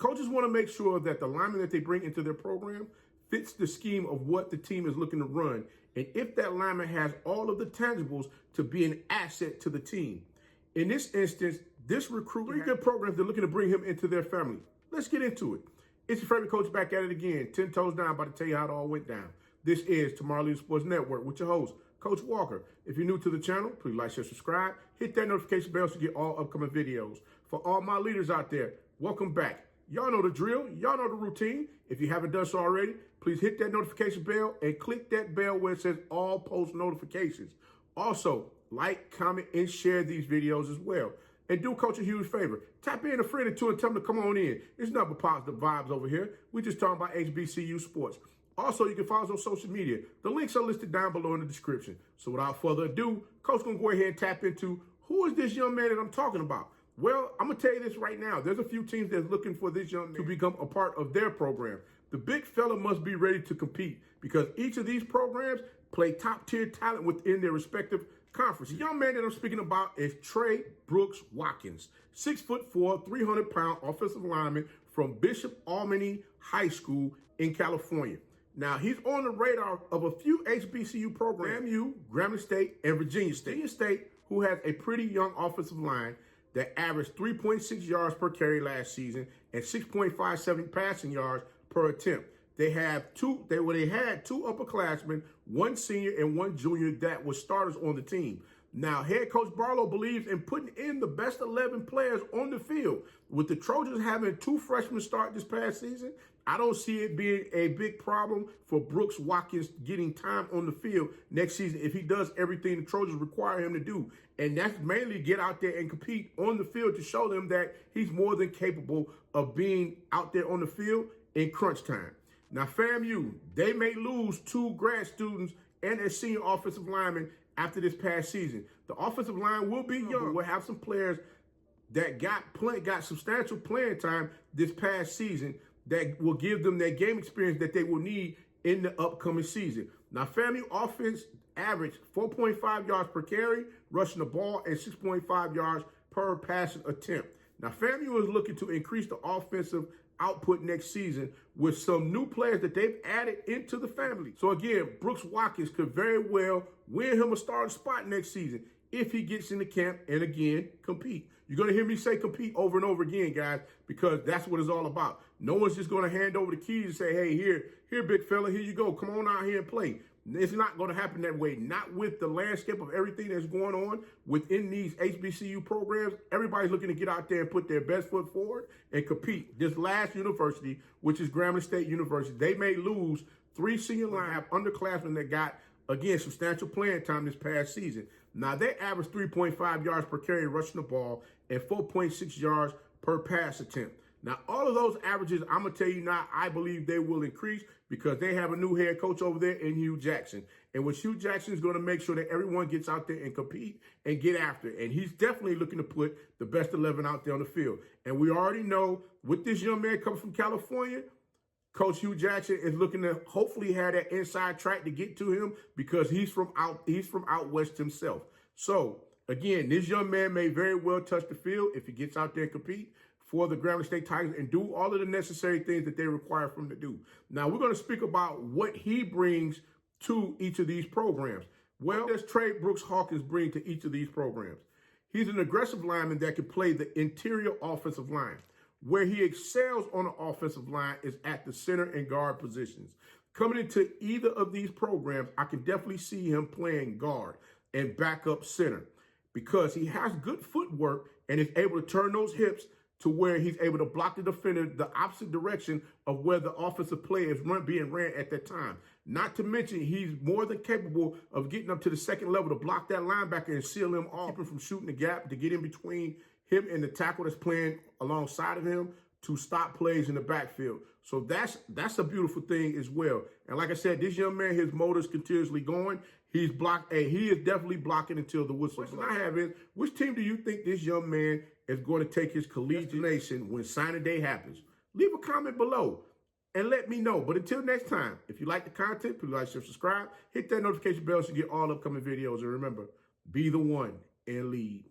Coaches want to make sure that the lineman that they bring into their program fits the scheme of what the team is looking to run, and if that lineman has all of the tangibles to be an asset to the team. In this instance, this recruit, 3 good programs, they're looking to bring him into their family. Let's get into it. It's your favorite coach back at it again, 10 toes down, about to tell you how it all went down. This is Tomorrow Leader Sports Network with your host, Coach Walker. If you're new to the channel, please like, share, subscribe. Hit that notification bell to get all upcoming videos. For all my leaders out there, welcome back. Y'all know the drill. Y'all know the routine. If you haven't done so already, please hit that notification bell and click that bell where it says all post notifications. Also, like, comment, and share these videos as well. And do Coach a huge favor. Tap in a friend or two and tell them to come on in. It's nothing but positive vibes over here. We're just talking about HBCU sports. Also, you can follow us on social media. The links are listed down below in the description. So without further ado, Coach going to go ahead and tap into who is this young man that I'm talking about. Well, I'm going to tell you this right now. There's a few teams that's looking for this young man to become a part of their program. The big fella must be ready to compete because each of these programs play top-tier talent within their respective conference. The young man that I'm speaking about is Trey Brooks-Hawkins, 6'4", 300-pound offensive lineman from Bishop Alemany High School in California. Now, he's on the radar of a few HBCU programs, Grambling State, and Virginia State. Virginia State, who has a pretty young offensive line that averaged 3.6 yards per carry last season and 6.57 passing yards per attempt. They had two upperclassmen, one senior and one junior that were starters on the team. Now, head coach Barlow believes in putting in the best 11 players on the field. With the Trojans having 2 freshmen start this past season, I don't see it being a big problem for Brooks-Hawkins getting time on the field next season if he does everything the Trojans require him to do. And that's mainly get out there and compete on the field to show them that he's more than capable of being out there on the field in crunch time. Now, FAMU, they may lose 2 grad students and a senior offensive lineman after this past season. The offensive line will be young. We'll have some players that got substantial playing time this past season that will give them that game experience that they will need in the upcoming season. Now, FAMU offense averaged 4.5 yards per carry, rushing the ball, and 6.5 yards per passing attempt. Now, FAMU is looking to increase the offensive output next season with some new players that they've added into the family. So again, Brooks-Hawkins could very well win him a starting spot next season if he gets in the camp and again compete. You're going to hear me say compete over and over again, guys, because that's what it's all about. No one's just going to hand over the keys and say, hey, here, big fella, here you go. Come on out here and play. It's not going to happen that way. Not with the landscape of everything that's going on within these HBCU programs. Everybody's looking to get out there and put their best foot forward and compete. This last university, which is Grambling State University, they may lose 3 senior line underclassmen that got, again, substantial playing time this past season. Now, they average 3.5 yards per carry rushing the ball and 4.6 yards per pass attempt. Now, all of those averages, I'm going to tell you now, I believe they will increase because they have a new head coach over there in Hugh Jackson. And with Hugh Jackson is going to make sure that everyone gets out there and compete and get after it. And he's definitely looking to put the best 11 out there on the field. And we already know with this young man coming from California, Coach Hugh Jackson is looking to hopefully have that inside track to get to him because he's from out west himself. So, again, this young man may very well touch the field if he gets out there and compete for the Grambling State Tigers and do all of the necessary things that they require from him to do. Now, we're going to speak about what he brings to each of these programs. Well, what does Trey Brooks-Hawkins bring to each of these programs? He's an aggressive lineman that can play the interior offensive line. Where he excels on the offensive line is at the center and guard positions. Coming into either of these programs, I can definitely see him playing guard and backup center because he has good footwork and is able to turn those hips to where he's able to block the defender the opposite direction of where the offensive play is being ran at that time. Not to mention, he's more than capable of getting up to the second level to block that linebacker and seal him off, keep him from shooting the gap, to get in between him and the tackle that's playing alongside of him to stop plays in the backfield. So that's a beautiful thing as well. And like I said, this young man, his motor's continuously going. He is definitely blocking until the whistle. What I have is, which team do you think this young man is going to take his collegiate nation when signing day happens? Leave a comment below and let me know. But until next time, if you like the content, please like, share, subscribe. Hit that notification bell so you get all upcoming videos. And remember, be the one and lead.